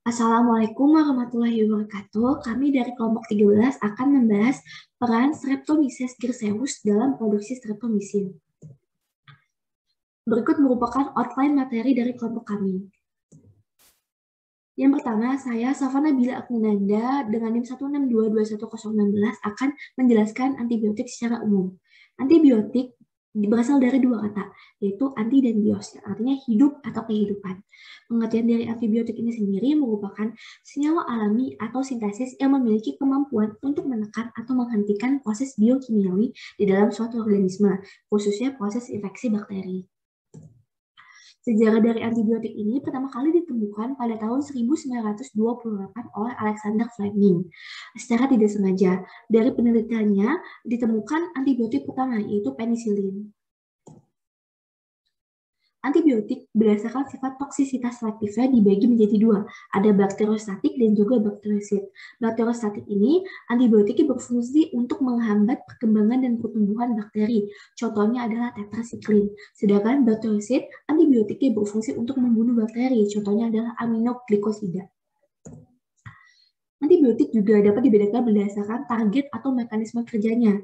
Assalamualaikum warahmatullahi wabarakatuh. Kami dari kelompok 13 akan membahas peran Streptomyces griseus dalam produksi streptomycin. Berikut merupakan outline materi dari kelompok kami. Yang pertama, saya Savana Bila Agninanda dengan NIM 162211016 akan menjelaskan antibiotik secara umum. Antibiotik berasal dari dua kata, yaitu anti dan bios, yang artinya hidup atau kehidupan. Pengertian dari antibiotik ini sendiri merupakan senyawa alami atau sintesis yang memiliki kemampuan untuk menekan atau menghentikan proses biokimiawi di dalam suatu organisme, khususnya proses infeksi bakteri. Sejarah dari antibiotik ini pertama kali ditemukan pada tahun 1928 oleh Alexander Fleming. Secara tidak sengaja, dari penelitiannya ditemukan antibiotik pertama, yaitu penisilin. Antibiotik berdasarkan sifat toksisitas selektifnya dibagi menjadi dua, ada bakteriostatik dan juga bakteriosid. Bakteriostatik ini antibiotiknya berfungsi untuk menghambat perkembangan dan pertumbuhan bakteri. Contohnya adalah tetrasiklin. Sedangkan bakteriosid antibiotiknya berfungsi untuk membunuh bakteri. Contohnya adalah aminoglikosida. Antibiotik juga dapat dibedakan berdasarkan target atau mekanisme kerjanya.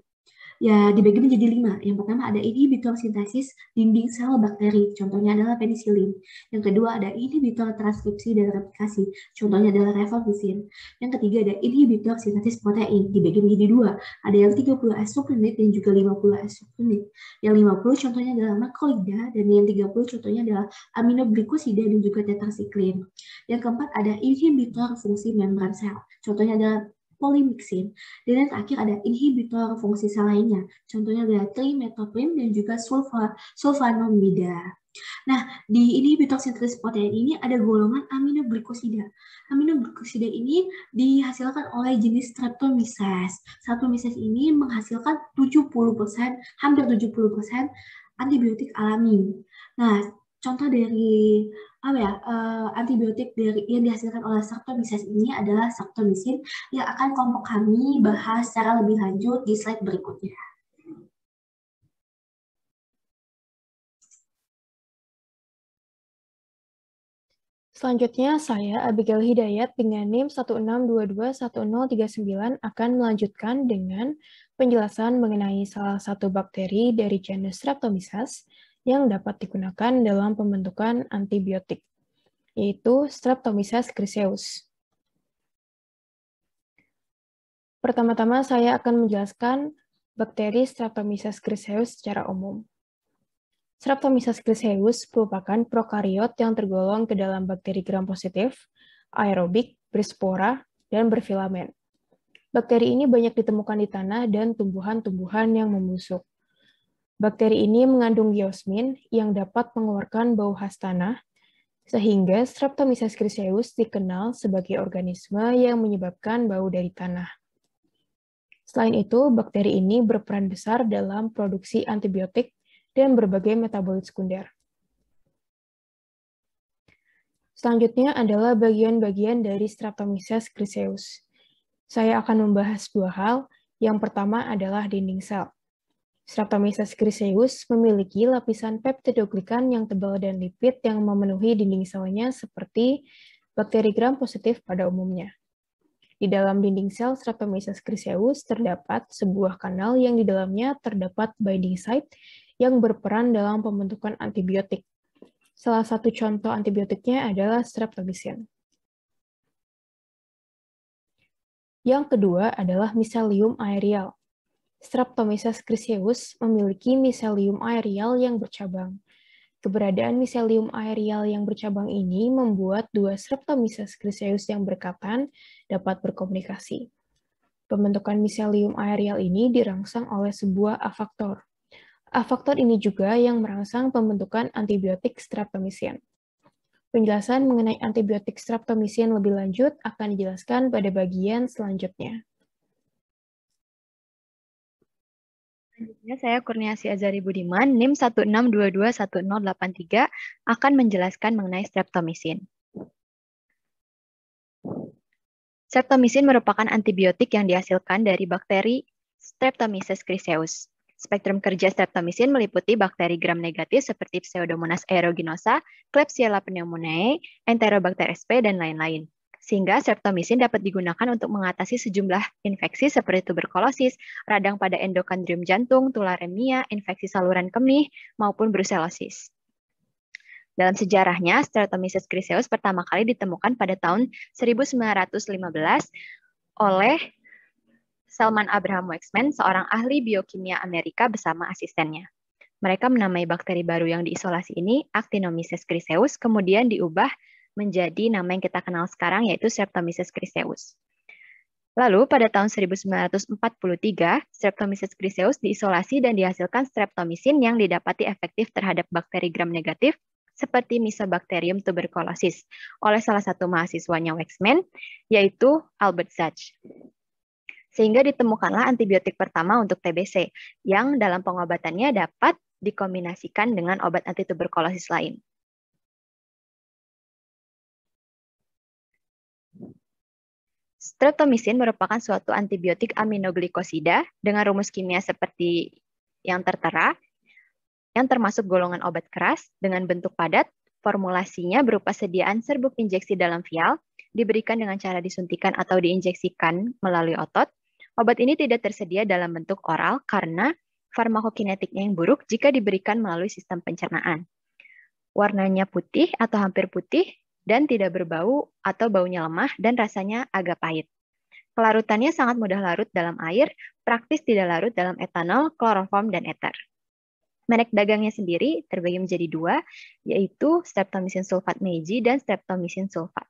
Ya, dibagi menjadi 5. Yang pertama ada inhibitor sintesis dinding sel bakteri, contohnya adalah penisilin. Yang kedua ada inhibitor transkripsi dan replikasi, contohnya adalah rifampicin. Yang ketiga ada inhibitor sintesis protein, dibagi menjadi 2. Ada yang 30 S subunit dan juga 50 S subunit. Yang 50 contohnya adalah makrolida dan yang 30 contohnya adalah aminoglikosida dan juga tetrasiklin. Yang keempat ada inhibitor fungsi membran sel, contohnya adalah polymyxin. Dan yang terakhir ada inhibitor fungsi sel lainnya. Contohnya ada trimetoprim dan juga sulfonamida. Nah, di inhibitor sintesis protein ini ada golongan aminoglikosida. Aminoglikosida ini dihasilkan oleh jenis Streptomyces. Streptomyces ini menghasilkan 70%, hampir 70% antibiotik alami. Nah, contoh dari antibiotik yang dihasilkan oleh Streptomyces ini adalah streptomycin yang akan kelompok kami bahas secara lebih lanjut di slide berikutnya. Selanjutnya, saya Abigail Hidayat dengan NIM 162211039 akan melanjutkan dengan penjelasan mengenai salah satu bakteri dari genus Streptomyces yang dapat digunakan dalam pembentukan antibiotik, yaitu Streptomyces griseus. Pertama-tama, saya akan menjelaskan bakteri Streptomyces griseus secara umum. Streptomyces griseus merupakan prokariot yang tergolong ke dalam bakteri gram-positif, aerobik, berspora, dan berfilamen. Bakteri ini banyak ditemukan di tanah dan tumbuhan-tumbuhan yang membusuk. Bakteri ini mengandung geosmin yang dapat mengeluarkan bau khas tanah, sehingga Streptomyces griseus dikenal sebagai organisme yang menyebabkan bau dari tanah. Selain itu, bakteri ini berperan besar dalam produksi antibiotik dan berbagai metabolit sekunder. Selanjutnya adalah bagian-bagian dari Streptomyces griseus. Saya akan membahas dua hal. Yang pertama adalah dinding sel. Streptomyces griseus memiliki lapisan peptidoglikan yang tebal dan lipid yang memenuhi dinding selnya seperti bakteri gram-positif pada umumnya. Di dalam dinding sel Streptomyces griseus terdapat sebuah kanal yang di dalamnya terdapat binding site yang berperan dalam pembentukan antibiotik. Salah satu contoh antibiotiknya adalah streptomycin. Yang kedua adalah miselium aerial. Streptomyces griseus memiliki miselium aerial yang bercabang. Keberadaan miselium aerial yang bercabang ini membuat dua Streptomyces griseus yang berkaitan dapat berkomunikasi. Pembentukan miselium aerial ini dirangsang oleh sebuah afaktor. Afaktor ini juga yang merangsang pembentukan antibiotik streptomycin. Penjelasan mengenai antibiotik streptomycin lebih lanjut akan dijelaskan pada bagian selanjutnya. Selanjutnya, saya Kurniasi Azari Budiman, NIM 162211083, akan menjelaskan mengenai streptomycin. Streptomycin merupakan antibiotik yang dihasilkan dari bakteri Streptomyces griseus. Spektrum kerja streptomycin meliputi bakteri gram-negatif seperti Pseudomonas aeruginosa, Klebsiella pneumoniae, Enterobacter sp, dan lain-lain. Sehingga streptomisin dapat digunakan untuk mengatasi sejumlah infeksi seperti tuberkulosis, radang pada endokandrium jantung, tularemia, infeksi saluran kemih, maupun brusellosis. Dalam sejarahnya, Streptomyces griseus pertama kali ditemukan pada tahun 1915 oleh Salman Abraham Waxman, seorang ahli biokimia Amerika bersama asistennya. Mereka menamai bakteri baru yang diisolasi ini Actinomyces griseus, kemudian diubah menjadi nama yang kita kenal sekarang, yaitu Streptomyces griseus. Lalu pada tahun 1943, Streptomyces griseus diisolasi dan dihasilkan streptomisin yang didapati efektif terhadap bakteri gram negatif seperti Mycobacterium tuberculosis oleh salah satu mahasiswanya Waxman, yaitu Albert Sachs. Sehingga ditemukanlah antibiotik pertama untuk TBC, yang dalam pengobatannya dapat dikombinasikan dengan obat antituberkulosis lain. Streptomisin merupakan suatu antibiotik aminoglikosida dengan rumus kimia seperti yang tertera, yang termasuk golongan obat keras dengan bentuk padat. Formulasinya berupa sediaan serbuk injeksi dalam vial, diberikan dengan cara disuntikan atau diinjeksikan melalui otot. Obat ini tidak tersedia dalam bentuk oral karena farmakokinetiknya yang buruk jika diberikan melalui sistem pencernaan. Warnanya putih atau hampir putih, dan tidak berbau atau baunya lemah dan rasanya agak pahit. Kelarutannya sangat mudah larut dalam air, praktis tidak larut dalam etanol, kloroform, dan eter. Merek dagangnya sendiri terbagi menjadi dua, yaitu streptomycin sulfat Meiji dan streptomycin sulfat.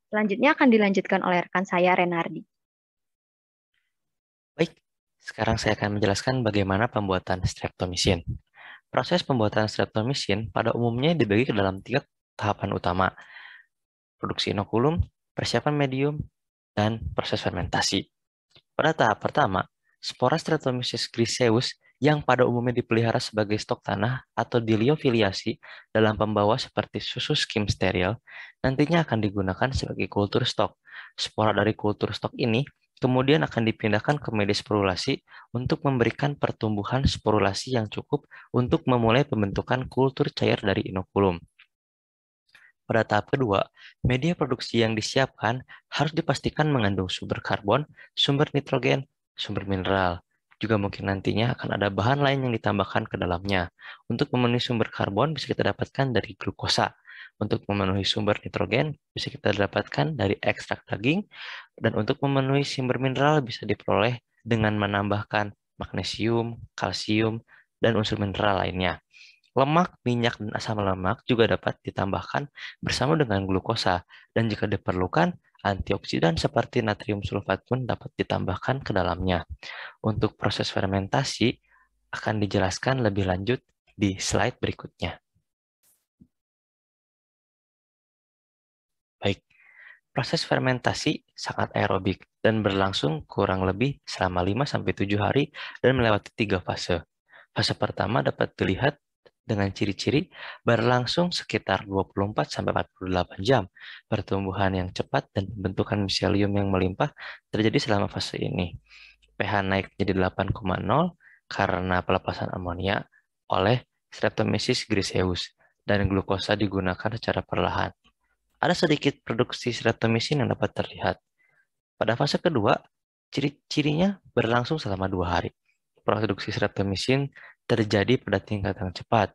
Selanjutnya akan dilanjutkan oleh rekan saya, Renardi. Baik, sekarang saya akan menjelaskan bagaimana pembuatan streptomisin. Proses pembuatan streptomisin pada umumnya dibagi ke dalam 3 tahapan utama: produksi inokulum, persiapan medium, dan proses fermentasi. Pada tahap pertama, spora Streptomyces griseus yang pada umumnya dipelihara sebagai stok tanah atau diliofiliasi dalam pembawa seperti susu skim steril, nantinya akan digunakan sebagai kultur stok. Spora dari kultur stok ini kemudian akan dipindahkan ke media sporulasi untuk memberikan pertumbuhan sporulasi yang cukup untuk memulai pembentukan kultur cair dari inokulum. Pada tahap kedua, media produksi yang disiapkan harus dipastikan mengandung sumber karbon, sumber nitrogen, sumber mineral. Juga mungkin nantinya akan ada bahan lain yang ditambahkan ke dalamnya. Untuk memenuhi sumber karbon bisa kita dapatkan dari glukosa. Untuk memenuhi sumber nitrogen bisa kita dapatkan dari ekstrak daging. Dan untuk memenuhi sumber mineral bisa diperoleh dengan menambahkan magnesium, kalsium, dan unsur mineral lainnya. Lemak, minyak, dan asam lemak juga dapat ditambahkan bersama dengan glukosa, dan jika diperlukan, antioksidan seperti natrium sulfat pun dapat ditambahkan ke dalamnya. Untuk proses fermentasi akan dijelaskan lebih lanjut di slide berikutnya. Baik, proses fermentasi sangat aerobik dan berlangsung kurang lebih selama 5-7 hari dan melewati 3 fase. Fase pertama dapat dilihat dengan ciri-ciri berlangsung sekitar 24-48 jam. Pertumbuhan yang cepat dan pembentukan miselium yang melimpah terjadi selama fase ini. pH naik menjadi 8,0 karena pelepasan amonia oleh Streptomyces griseus dan glukosa digunakan secara perlahan. Ada sedikit produksi streptomisin yang dapat terlihat. Pada fase kedua, ciri-cirinya berlangsung selama 2 hari. Produksi streptomisin terjadi pada tingkat yang cepat.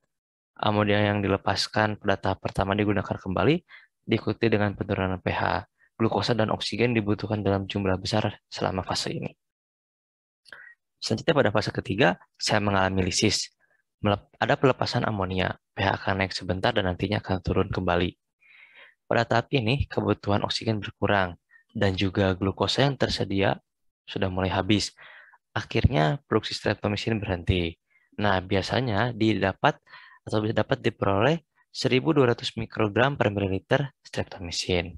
Amonia yang dilepaskan pada tahap pertama digunakan kembali, diikuti dengan penurunan pH. Glukosa dan oksigen dibutuhkan dalam jumlah besar selama fase ini. Selanjutnya pada fase ketiga, saya mengalami lisis. Ada pelepasan amonia, pH akan naik sebentar dan nantinya akan turun kembali. Pada tahap ini, kebutuhan oksigen berkurang, dan juga glukosa yang tersedia sudah mulai habis. Akhirnya, produksi streptomisin berhenti. Nah, biasanya dapat diperoleh 1.200 mikrogram per mililiter streptomisin.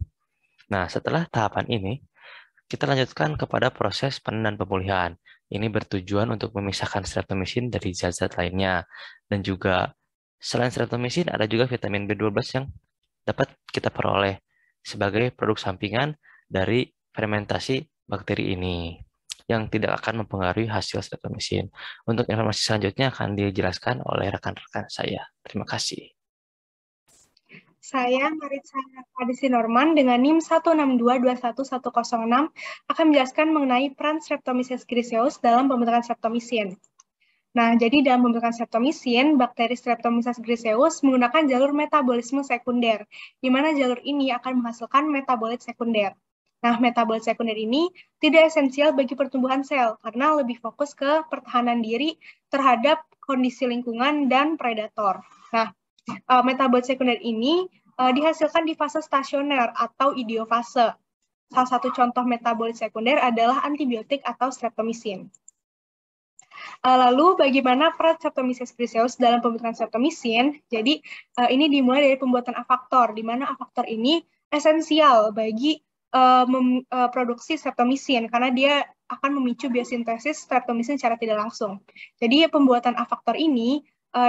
Nah, setelah tahapan ini, kita lanjutkan kepada proses panen dan pemulihan. Ini bertujuan untuk memisahkan streptomisin dari zat-zat lainnya. Dan juga, selain streptomisin, ada juga vitamin B12 yang dapat kita peroleh sebagai produk sampingan dari fermentasi bakteri ini yang tidak akan mempengaruhi hasil streptomisin. Untuk informasi selanjutnya akan dijelaskan oleh rekan-rekan saya. Terima kasih. Saya Maritza Adesi Norman dengan NIM 162211106 akan menjelaskan mengenai peran Streptomyces griseus dalam pembentukan streptomisin. Nah, jadi dalam pembentukan streptomisin, bakteri Streptomyces griseus menggunakan jalur metabolisme sekunder, di mana jalur ini akan menghasilkan metabolit sekunder. Nah, metabolit sekunder ini tidak esensial bagi pertumbuhan sel, karena lebih fokus ke pertahanan diri terhadap kondisi lingkungan dan predator. Nah, metabolit sekunder ini dihasilkan di fase stasioner atau idiofase. Salah satu contoh metabolit sekunder adalah antibiotik atau streptomisin. Lalu bagaimana peran Streptomyces griseus dalam pembentukan streptomisin? Jadi ini dimulai dari pembuatan afaktor, di mana afaktor ini esensial bagi produksi streptomisin karena dia akan memicu biosintesis streptomisin secara tidak langsung. Jadi pembuatan afaktor ini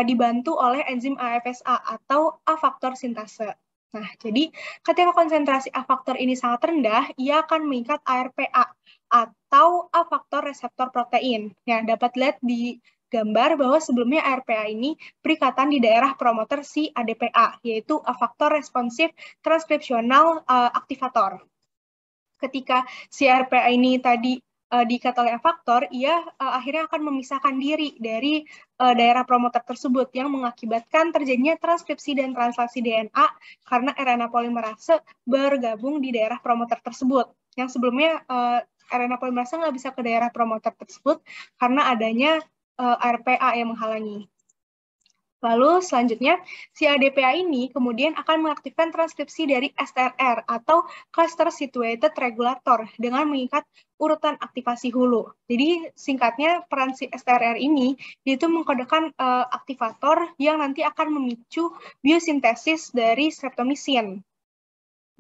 dibantu oleh enzim AFSA atau afaktor sintase. Nah, jadi ketika konsentrasi afaktor ini sangat rendah, ia akan mengikat ARPA atau afaktor reseptor protein. Ya, dapat lihat di gambar bahwa sebelumnya ARPA ini berikatan di daerah promoter si ADPA, yaitu afaktor responsif transkripsional aktivator. Ketika si ARPA ini tadi diikat oleh afaktor, ia akhirnya akan memisahkan diri dari daerah promoter tersebut yang mengakibatkan terjadinya transkripsi dan translasi DNA karena RNA polimerase bergabung di daerah promoter tersebut. Yang sebelumnya RNA polimerase nggak bisa ke daerah promoter tersebut karena adanya ARPA yang menghalangi. Lalu selanjutnya, si ADPA ini kemudian akan mengaktifkan transkripsi dari STRR atau Cluster Situated Regulator dengan mengikat urutan aktivasi hulu. Jadi singkatnya peran si STRR ini itu mengkodekan aktivator yang nanti akan memicu biosintesis dari streptomisin.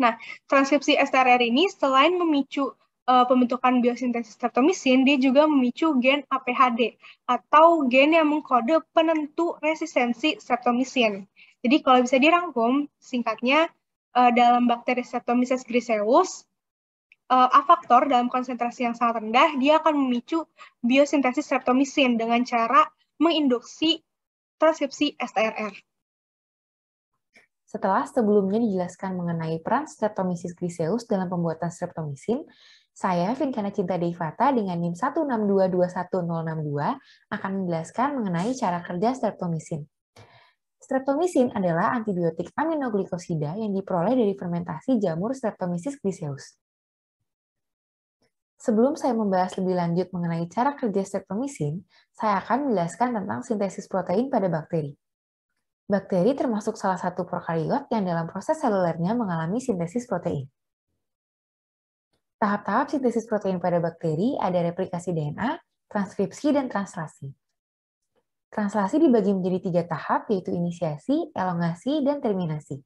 Nah, transkripsi STRR ini selain memicu pembentukan biosintesis streptomisin, dia juga memicu gen APHD atau gen yang mengkode penentu resistensi streptomisin. Jadi kalau bisa dirangkum, singkatnya dalam bakteri Streptomyces griseus, afaktor dalam konsentrasi yang sangat rendah, dia akan memicu biosintesis streptomisin dengan cara menginduksi transkripsi STRR. Setelah sebelumnya dijelaskan mengenai peran Streptomyces griseus dalam pembuatan streptomisin, saya, Vinkana Cinta Devata, dengan NIM 162211062 akan menjelaskan mengenai cara kerja streptomisin. Streptomisin adalah antibiotik aminoglikosida yang diperoleh dari fermentasi jamur Streptomyces griseus. Sebelum saya membahas lebih lanjut mengenai cara kerja streptomisin, saya akan menjelaskan tentang sintesis protein pada bakteri. Bakteri termasuk salah satu prokariot yang dalam proses selulernya mengalami sintesis protein. Tahap-tahap sintesis protein pada bakteri ada replikasi DNA, transkripsi, dan translasi. Translasi dibagi menjadi 3 tahap, yaitu inisiasi, elongasi, dan terminasi.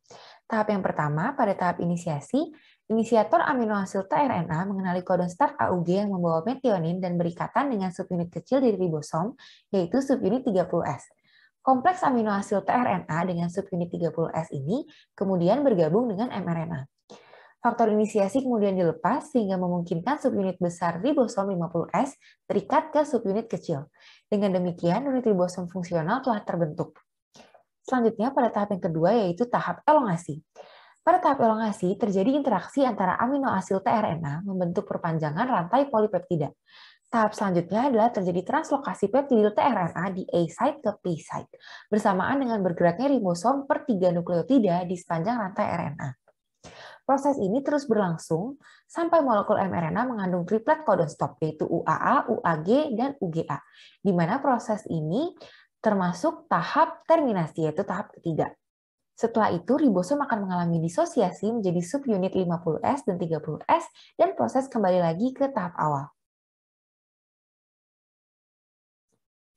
Tahap yang pertama, pada tahap inisiasi, inisiator aminoasid tRNA mengenali kodon start AUG yang membawa metionin dan berikatan dengan subunit kecil dari ribosom, yaitu subunit 30S. Kompleks aminoasid tRNA dengan subunit 30S ini kemudian bergabung dengan mRNA. Faktor inisiasi kemudian dilepas sehingga memungkinkan subunit besar ribosom 50S terikat ke subunit kecil. Dengan demikian, unit ribosom fungsional telah terbentuk. Selanjutnya pada tahap yang kedua yaitu tahap elongasi. Pada tahap elongasi terjadi interaksi antara aminoasid tRNA membentuk perpanjangan rantai polipeptida. Tahap selanjutnya adalah terjadi translokasi peptidil tRNA di A site ke P site bersamaan dengan bergeraknya ribosom per 3 nukleotida di sepanjang rantai RNA. Proses ini terus berlangsung sampai molekul mRNA mengandung triplet codon stop, yaitu UAA, UAG, dan UGA, di mana proses ini termasuk tahap terminasi, yaitu tahap ketiga. Setelah itu, ribosom akan mengalami disosiasi menjadi subunit 50S dan 30S, dan proses kembali lagi ke tahap awal.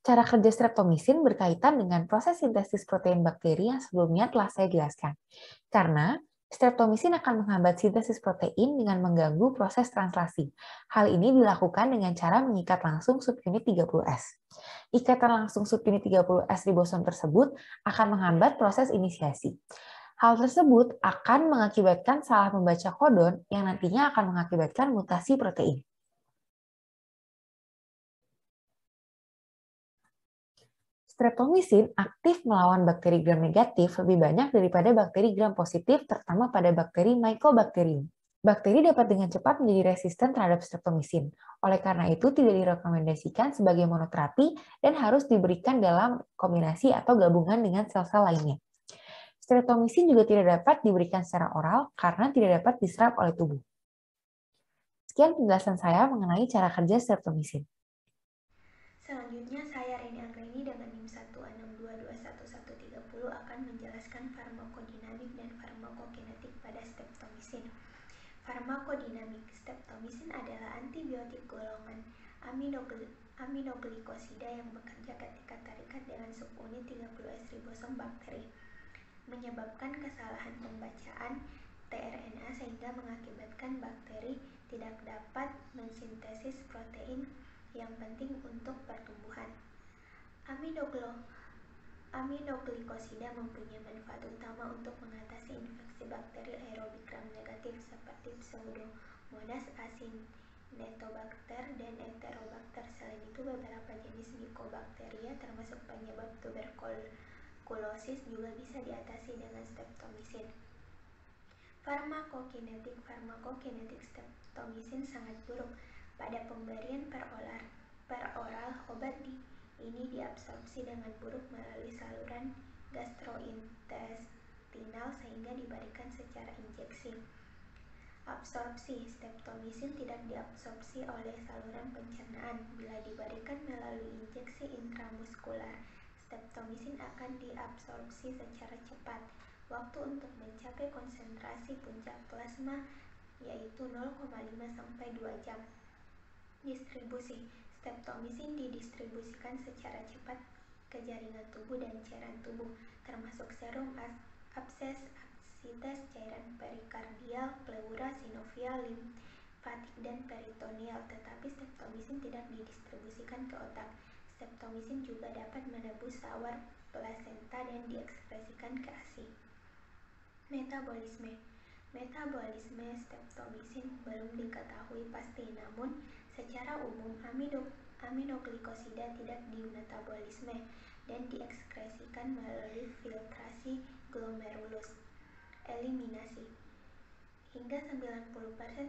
Cara kerja streptomisin berkaitan dengan proses sintesis protein bakteri yang sebelumnya telah saya jelaskan. Karena streptomisin akan menghambat sintesis protein dengan mengganggu proses translasi. Hal ini dilakukan dengan cara mengikat langsung subunit 30S. Ikatan langsung subunit 30S ribosom tersebut akan menghambat proses inisiasi. Hal tersebut akan mengakibatkan salah membaca kodon yang nantinya akan mengakibatkan mutasi protein. Streptomycin aktif melawan bakteri gram negatif lebih banyak daripada bakteri gram positif, terutama pada bakteri Mycobacterium. Bakteri dapat dengan cepat menjadi resisten terhadap streptomycin. Oleh karena itu, tidak direkomendasikan sebagai monoterapi dan harus diberikan dalam kombinasi atau gabungan dengan sel-sel lainnya. Streptomycin juga tidak dapat diberikan secara oral karena tidak dapat diserap oleh tubuh. Sekian penjelasan saya mengenai cara kerja streptomycin. Selanjutnya, saya Reni Anggreni dengan NIM 162211130 akan menjelaskan farmakodinamik dan farmakokinetik pada streptomycin. Farmakodinamik. Streptomycin adalah antibiotik golongan aminoglikosida yang bekerja ketika terikat dengan subunit 30S ribosom bakteri, menyebabkan kesalahan pembacaan tRNA sehingga mengakibatkan bakteri tidak dapat mensintesis protein yang penting untuk pertumbuhan. Aminoglikosida mempunyai manfaat utama untuk mengatasi infeksi bakteri aerobik gram negatif seperti Pseudomonas acinetobacter dan Enterobacter. Selain itu, beberapa jenis Mycobacteria termasuk penyebab tuberkulosis juga bisa diatasi dengan streptomycin. Farmakokinetik. Farmakokinetik streptomycin sangat buruk. Pada pemberian per oral, obat ini diabsorpsi dengan buruk melalui saluran gastrointestinal sehingga diberikan secara injeksi. Absorpsi. Streptomycin tidak diabsorpsi oleh saluran pencernaan. Bila diberikan melalui injeksi intramuskular, streptomycin akan diabsorpsi secara cepat. Waktu untuk mencapai konsentrasi puncak plasma yaitu 0,5 sampai 2 jam. Distribusi. Streptomycin didistribusikan secara cepat ke jaringan tubuh dan cairan tubuh, termasuk serum, abses, apsites, cairan perikardial, pleura, sinovial, limfatik, dan peritoneal. Tetapi streptomycin tidak didistribusikan ke otak. Streptomycin juga dapat menembus sawar plasenta dan diekspresikan ke ASI. Metabolisme. Metabolisme streptomycin belum diketahui pasti, namun secara umum aminoglikosida tidak dimetabolisme dan diekskresikan melalui filtrasi glomerulus. Eliminasi. Hingga 90%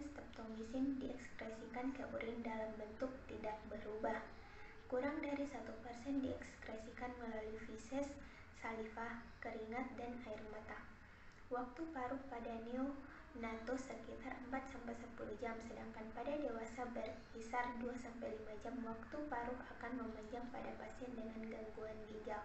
streptomycin diekskresikan ke urin dalam bentuk tidak berubah. Kurang dari 1% diekskresikan melalui feses, saliva, keringat, dan air mata. Waktu paruh pada neonatus sekitar 4-10 jam, sedangkan pada dewasa berkisar 2-5 jam. Waktu paruh akan memanjang pada pasien dengan gangguan ginjal.